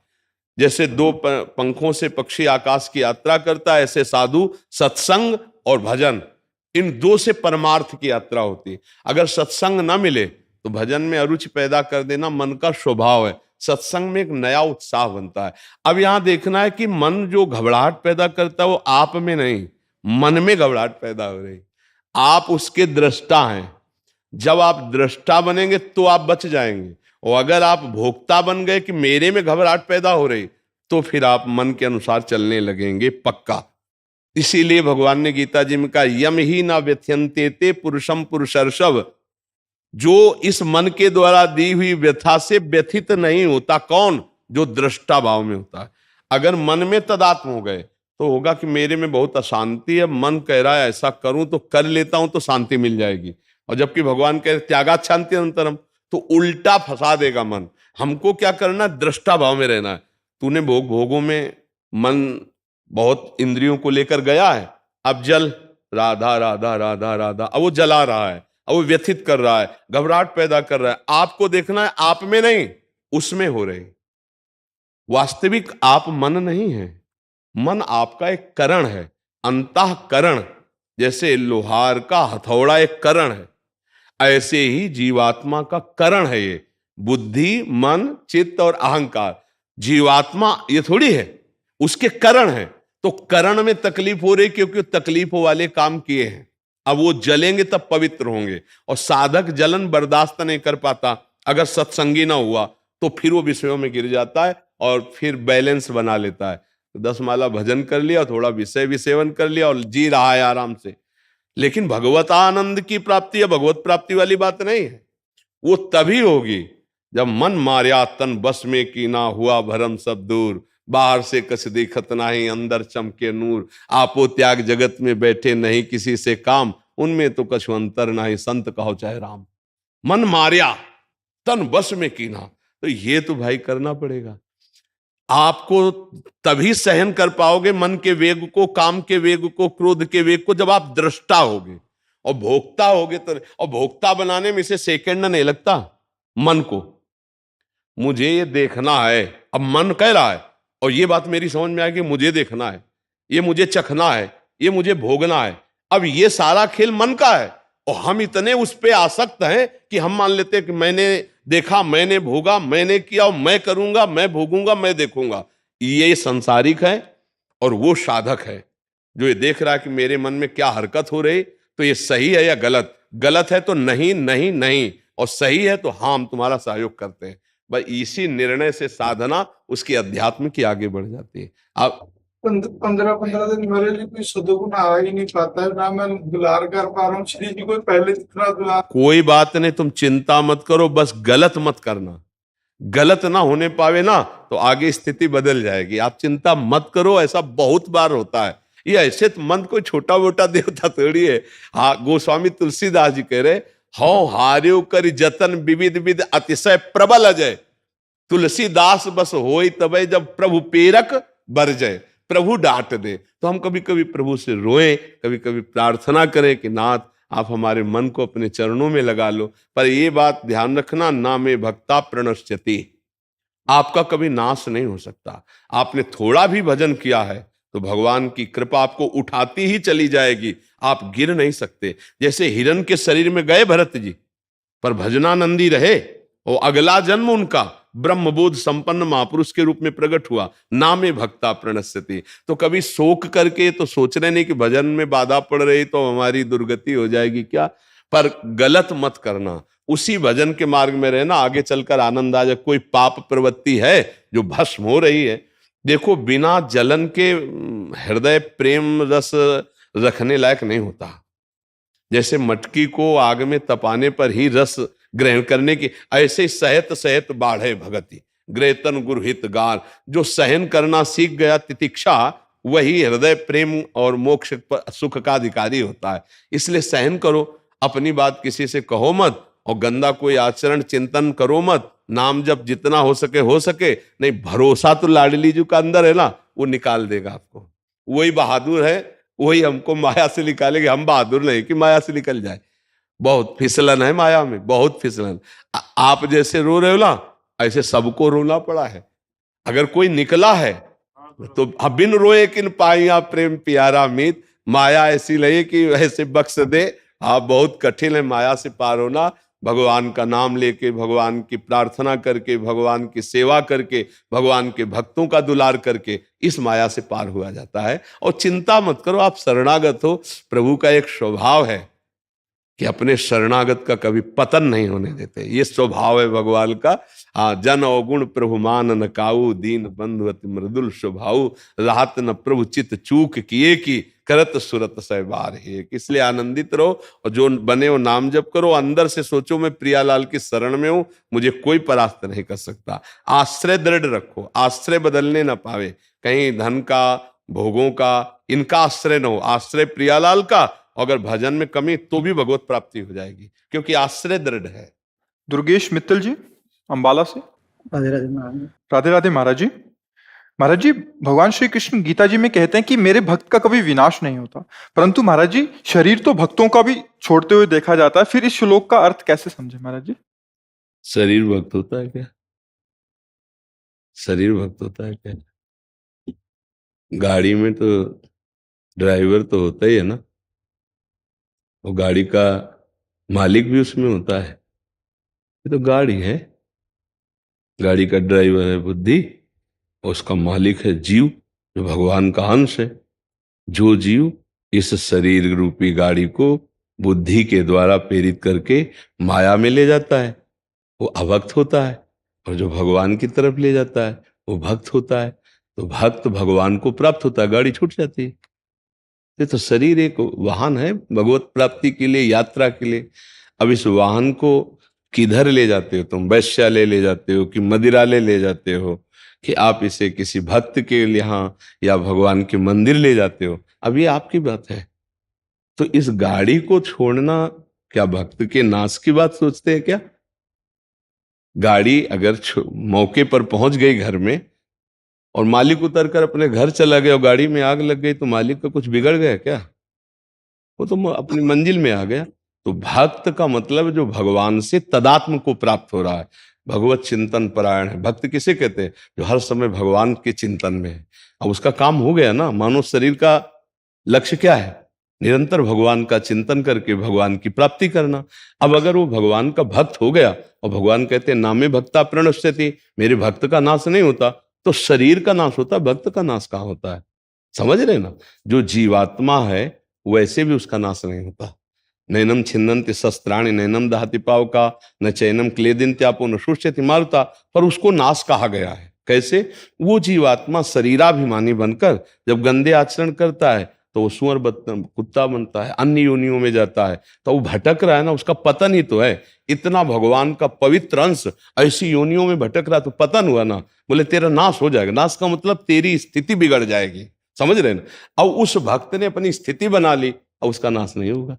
जैसे 2 पंखों से पक्षी आकाश की यात्रा करता है, ऐसे साधु सत्संग और भजन, इन 2 से परमार्थ की यात्रा होती है। अगर सत्संग ना मिले तो भजन में अरुचि पैदा कर देना मन का स्वभाव है। सत्संग में एक नया उत्साह बनता है। अब यहां देखना है कि मन जो घबराहट पैदा करता है वो आप में नहीं, मन में घबराहट पैदा हो रही। आप उसके दृष्टा हैं। जब आप दृष्टा बनेंगे तो आप बच जाएंगे, और अगर आप भोक्ता बन गए कि मेरे में घबराहट पैदा हो रही, तो फिर आप मन के अनुसार चलने लगेंगे पक्का। इसीलिए भगवान ने गीता जी में कहा, यम ही ना व्यथ्यंते ते पुरुषम पुरुषर्षभ। जो इस मन के द्वारा दी हुई व्यथा से व्यथित नहीं होता, कौन? जो दृष्टा भाव में होता है। अगर मन में तदात्म हो गए तो होगा कि मेरे में बहुत अशांति है, मन कह रहा है ऐसा करूं तो कर लेता हूं तो शांति मिल जाएगी, और जबकि भगवान कह रहे त्यागात शांति अनंतरम, तो उल्टा फंसा देगा मन। हमको क्या करना? दृष्टा भाव में रहना है। तूने भोगों में मन बहुत इंद्रियों को लेकर गया है, अब जल राधा राधा राधा राधा। अब वो जला रहा है, अब वो व्यथित कर रहा है, घबराहट पैदा कर रहा है। आपको देखना है आप में नहीं, उसमें हो रहे। वास्तविक आप मन नहीं है, मन आपका एक करण है, अंतःकरण। जैसे लोहार का हथौड़ा एक करण है, ऐसे ही जीवात्मा का करण है ये, बुद्धि, मन, चित्त और अहंकार। जीवात्मा ये थोड़ी है, उसके करण है। तो करण में तकलीफ हो रही क्योंकि तकलीफों वाले काम किए हैं। अब वो जलेंगे तब पवित्र होंगे, और साधक जलन बर्दाश्त नहीं कर पाता। अगर सत्संगी ना हुआ तो फिर वो विषयों में गिर जाता है और फिर बैलेंस बना लेता है। 10 माला भजन कर लिया, थोड़ा विषय भी सेवन कर लिया और जी रहा है आराम से। लेकिन भगवत आनंद की प्राप्ति या भगवत प्राप्ति वाली बात नहीं है। वो तभी होगी जब मन मार्या तन बस में की ना, हुआ भरम सब दूर, बाहर से कछ दिखत नाही, अंदर चमके नूर। आपो त्याग जगत में बैठे नहीं किसी से काम, उनमें तो कछु अंतर नाही, संत कहो चाहे राम। मन मार्या तन बस में की ना, तो ये तो भाई करना पड़ेगा। आपको तभी सहन कर पाओगे मन के वेग को, काम के वेग को, क्रोध के वेग को, जब आप दृष्टा होगे और भोक्ता होगे। तो और भोक्ता बनाने में इसे सेकंड नहीं लगता। मन को मुझे ये देखना है, अब मन कह रहा है और ये बात मेरी समझ में आएगी, मुझे देखना है, ये मुझे चखना है, ये मुझे भोगना है। अब ये सारा खेल मन का है और हम इतने उस पे आसक्त हैं कि हम मान लेते हैं कि मैंने देखा, मैंने भोगा, मैंने किया और मैं करूंगा, मैं भोगूंगा, मैं देखूंगा। ये संसारिक है और वो साधक है जो ये देख रहा है कि मेरे मन में क्या हरकत हो रही, तो ये सही है या गलत। गलत है तो नहीं नहीं नहीं, और सही है तो हाँ, हम तुम्हारा सहयोग करते हैं। बस इसी निर्णय से साधना उसकी अध्यात्म की आगे बढ़ जाती है। अब 15 दिन मेरे लिए कोई सदगुण आ ही नहीं पाता है, ना मैं दुलार कर पा रहा हूँ श्री जी को पहले जितना दुलार। कोई बात नहीं, तुम चिंता मत करो, बस गलत मत करना। गलत ना होने पावे ना तो आगे स्थिति बदल जाएगी। आप चिंता मत करो, ऐसा बहुत बार होता है। ये ऐसे तो मन कोई छोटा मोटा देवता थोड़ी है। हाँ, गोस्वामी तुलसीदास जी कह रहे, हौ हार्यो कर जतन विविध विध अतिशय प्रबल अजय, तुलसीदास बस होई तबे जब प्रभु पेरक बर जाए। प्रभु डांट दे तो हम कभी कभी प्रभु से रोएं, कभी कभी प्रार्थना करें कि नाथ आप हमारे मन को अपने चरणों में लगा लो। पर ये बात ध्यान रखना, ना में भक्ता प्रणश्यति, आपका कभी नाश नहीं हो सकता। आपने थोड़ा भी भजन किया है तो भगवान की कृपा आपको उठाती ही चली जाएगी, आप गिर नहीं सकते। जैसे हिरण के शरीर में गए भरत जी, पर भजनानंदी रहे और अगला जन्म उनका ब्रह्मबोध संपन्न महापुरुष के रूप में प्रकट हुआ। नामे भक्ता प्रणश्यति। तो कभी शोक करके तो सोच रहे नहीं कि भजन में बाधा पड़ रही तो हमारी दुर्गति हो जाएगी क्या, पर गलत मत करना, उसी भजन के मार्ग में रहना, आगे चलकर आनंद आ जाए। कोई पाप प्रवृत्ति है जो भस्म हो रही है, देखो बिना जलन के हृदय प्रेम रस रखने लायक नहीं होता। जैसे मटकी को आग में तपाने पर ही रस ग्रहण करने की, ऐसे सहत सहत बाढ़े भगति ग्रेतन गुरुहित गार। जो सहन करना सीख गया तितिक्षा, वही हृदय प्रेम और मोक्ष सुख का अधिकारी होता है। इसलिए सहन करो, अपनी बात किसी से कहो मत, और गंदा कोई आचरण चिंतन करो मत। नाम जब जितना हो सके, नहीं भरोसा तो लाडली जी का अंदर है ना, वो निकाल देगा आपको। वही बहादुर है, वही हमको माया से निकालेगा। हम बहादुर नहीं कि माया से निकल जाए। बहुत फिसलन है माया में, बहुत फिसलन। आप जैसे रो रहे हो ना, ऐसे सबको रोना पड़ा है। अगर कोई निकला है तो बिन रोए किन पाइया प्रेम प्यारा मीत, माया ऐसी नहीं कि ऐसे बख्श दे। आप बहुत कठिन है माया से पार होना। भगवान का नाम लेके, भगवान की प्रार्थना करके, भगवान की सेवा करके, भगवान के भक्तों का दुलार करके इस माया से पार हुआ जाता है। और चिंता मत करो, आप शरणागत हो। प्रभु का एक स्वभाव है कि अपने शरणागत का कभी पतन नहीं होने देते, ये स्वभाव है भगवान का। जन अवगुण प्रभु मान न काऊ, दीन बंधु अति मृदुल स्वभाव, राहत न प्रभु चित चूक किए की, करत सुरत सहबार है। इसलिए आनंदित रहो और जो बने वो नाम जप करो। अंदर से सोचो मैं प्रियालाल की शरण में हूं, मुझे कोई परास्त नहीं कर सकता। आश्रय दृढ़ रखो, आश्रय बदलने ना पावे। कहीं धन का, भोगों का, इनका आश्रय न हो, आश्रय प्रियालाल का। अगर भजन में कमी तो भी भगवत प्राप्ति हो जाएगी, क्योंकि आश्रय दृढ़ है। दुर्गेश मित्तल जी अंबाला से। राधे राधे महाराज। राधे राधे महाराज जी। महाराज जी, भगवान श्री कृष्ण गीता जी में कहते हैं कि मेरे भक्त का कभी विनाश नहीं होता, परंतु महाराज जी शरीर तो भक्तों का भी छोड़ते हुए देखा जाता है। फिर इस श्लोक का अर्थ कैसे समझे महाराज जी? शरीर भक्त होता है क्या? शरीर भक्त होता है क्या? गाड़ी में तो ड्राइवर तो होता ही है ना, और गाड़ी का मालिक भी उसमें होता है। ये तो गाड़ी है, गाड़ी का ड्राइवर है बुद्धि, और उसका मालिक है जीव, जो भगवान का अंश है। जो जीव इस शरीर रूपी गाड़ी को बुद्धि के द्वारा प्रेरित करके माया में ले जाता है, वो अभक्त होता है, और जो भगवान की तरफ ले जाता है वो भक्त होता है। तो भक्त भगवान को प्राप्त होता है, गाड़ी छूट जाती है। ये तो शरीर एक वाहन है भगवत प्राप्ति के लिए, यात्रा के लिए। अब इस वाहन को किधर ले जाते हो तुम? वैश्यालय ले जाते हो कि मदिरालय ले जाते हो, कि आप इसे किसी भक्त के यहाँ या भगवान के मंदिर ले जाते हो? अब ये आपकी बात है। तो इस गाड़ी को छोड़ना क्या भक्त के नाश की बात सोचते हैं क्या? गाड़ी अगर मौके पर पहुंच गई घर में, और मालिक उतर कर अपने घर चला गया और गाड़ी में आग लग गई, तो मालिक का कुछ बिगड़ गया क्या? वो तो अपनी मंजिल में आ गया। तो भक्त का मतलब जो भगवान से तदात्म को प्राप्त हो रहा है, भगवत चिंतन परायण है। भक्त किसे कहते हैं? जो हर समय भगवान के चिंतन में है। अब उसका काम हो गया ना। मानव शरीर का लक्ष्य क्या है? निरंतर भगवान का चिंतन करके भगवान की प्राप्ति करना। अब अगर वो भगवान का भक्त हो गया, और भगवान कहते हैं नामे भक्ता प्रणश्यति, मेरे भक्त का नाश नहीं होता, तो शरीर का नाश होता, भक्त का नाश कहाँ होता है? समझ रहे ना? जो जीवात्मा है वैसे भी उसका नाश नहीं होता। नैनम छिन्नन्ति शस्त्राणि नैनम दहति पावका न चैनम क्लेदिन्त्यापो न शुष्यति मारुता, पर उसको नाश कहा गया है। कैसे? वो जीवात्मा शरीराभिमानी बनकर जब गंदे आचरण करता है तो वो सुअर कुत्ता बनता है, अन्य योनियों में जाता है, तो वो भटक रहा है ना, उसका पतन ही तो है। इतना भगवान का पवित्र अंश ऐसी योनियों में भटक रहा, तो पतन हुआ ना। बोले तेरा नाश हो जाएगा। नाश का मतलब तेरी स्थिति बिगड़ जाएगी। समझ रहे ना? अब उस भक्त ने अपनी स्थिति बना ली, अब उसका नाश नहीं होगा।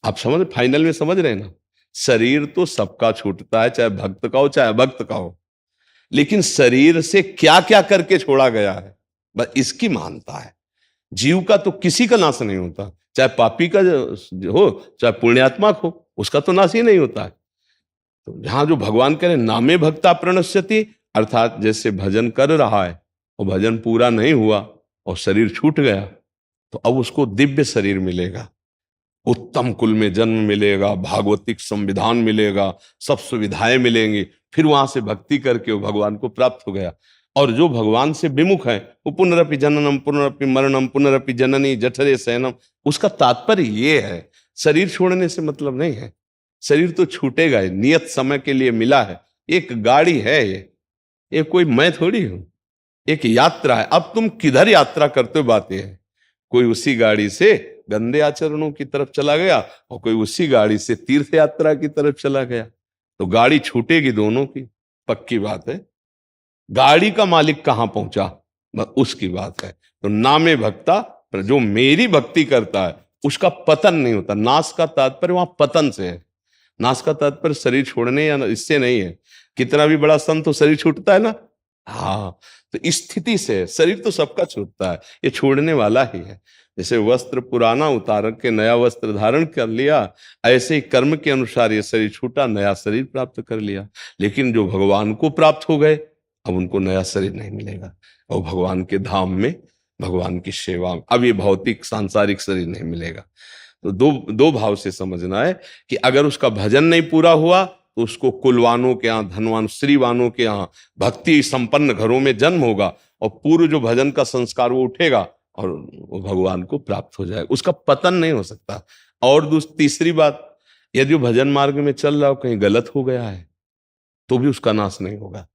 आप समझ, फाइनल में समझ रहे ना? शरीर तो सबका छूटता है, चाहे भक्त का हो चाहे अभक्त का हो, लेकिन शरीर से क्या क्या करके छोड़ा गया है बस इसकी मानता है। जीव का तो किसी का नाश नहीं होता, चाहे पापी का हो चाहे पुण्यात्मा हो, उसका तो नाश ही नहीं होता है। तो जहां जो भगवान कह रहे नामे भक्ता प्रणश्यति, अर्थात जैसे भजन कर रहा है और भजन पूरा नहीं हुआ और शरीर छूट गया, तो अब उसको दिव्य शरीर मिलेगा, उत्तम कुल में जन्म मिलेगा, भागवतिक संविधान मिलेगा, सब सुविधाएं मिलेंगी। फिर वहां से भक्ति करके वो भगवान को प्राप्त हो गया। और जो भगवान से विमुख है वो पुनरपि जननम पुनरपि मरणम पुनरपि जननी जठरे शयनम। उसका तात्पर्य ये है, शरीर छोड़ने से मतलब नहीं है। शरीर तो छूटेगा ही, नियत समय के लिए मिला है। एक गाड़ी है ये कोई मैं थोड़ी हूं, एक यात्रा है। अब तुम किधर यात्रा करते हो, बात यह है। कोई उसी गाड़ी से गंदे आचरणों की तरफ चला गया और कोई उसी गाड़ी से तीर्थ यात्रा की तरफ चला गया, तो गाड़ी छूटेगी दोनों की, पक्की बात है। गाड़ी का मालिक कहां पहुंचा उसकी बात है। तो नामे भक्ता, जो मेरी भक्ति करता है उसका पतन नहीं होता। नाश का तात्पर्य वहां पतन से है। नाश का तात्पर्य शरीर छोड़ने या इससे नहीं है। कितना भी बड़ा संत हो शरीर छूटता है ना, हाँ, तो स्थिति से शरीर तो सबका छूटता है, ये छोड़ने वाला ही है। जैसे वस्त्र पुराना उतार के नया वस्त्र धारण कर लिया, ऐसे ही कर्म के अनुसार ये शरीर छूटा, नया शरीर प्राप्त कर लिया। लेकिन जो भगवान को प्राप्त हो गए, अब उनको नया शरीर नहीं मिलेगा, और भगवान के धाम में भगवान की सेवा में अब ये भौतिक सांसारिक शरीर नहीं मिलेगा। तो दो भाव से समझना है कि अगर उसका भजन नहीं पूरा हुआ तो उसको कुलवानों के यहाँ, धनवान श्रीवानों के यहाँ भक्ति संपन्न घरों में जन्म होगा, और पूर्व जो भजन का संस्कार वो उठेगा और वो भगवान को प्राप्त हो जाएगा। उसका पतन नहीं हो सकता। और तीसरी बात, यदि वो भजन मार्ग में चल रहा हो, कहीं गलत हो गया है, तो भी उसका नाश नहीं होगा।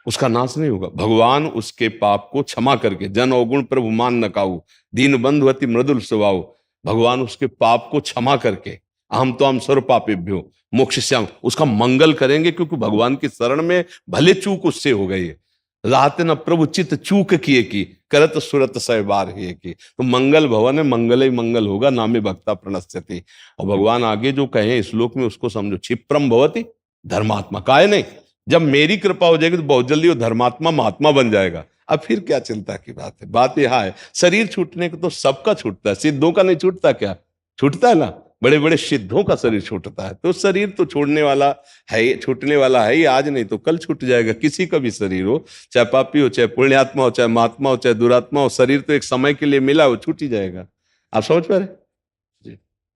उसका नाश नहीं होगा। भगवान उसके पाप को क्षमा करके, जन अवगुण प्रभु मान न काऊ, दीन बंधु अति मृदुल स्वभाव, भगवान उसके पाप को क्षमा करके, हम तो हम सर्व पापेभ्यो मोक्ष श्याम, उसका मंगल करेंगे। क्योंकि भगवान की शरण में भले चूक उससे हो गई है, रात न प्रभु चित चूक किए की, करत सुरत सह बार ही की। तो मंगल भवन है, मंगल ही मंगल होगा, नामे भक्ता प्रणश्यति। और भगवान आगे जो कहे श्लोक में उसको समझो, क्षिप्रम भवति धर्मात्मा, काय नहीं, जब मेरी कृपा हो जाएगी तो बहुत जल्दी वो धर्मात्मा महात्मा बन जाएगा। अब फिर क्या चिंता की बात है। बात यह है, शरीर छूटने को तो सबका छूटता है, सिद्धों का नहीं छूटता क्या? छूटता है ना, बड़े बड़े सिद्धों का शरीर छूटता है। तो शरीर तो छोड़ने वाला है, छूटने वाला है ही, आज नहीं तो कल छूट जाएगा। किसी का भी शरीर हो, चाहे पापी हो, चाहे पुण्यात्मा हो, चाहे महात्मा हो, चाहे दुरात्मा हो, शरीर तो एक समय के लिए मिला, वो छूट ही जाएगा। आप समझ पा रहे?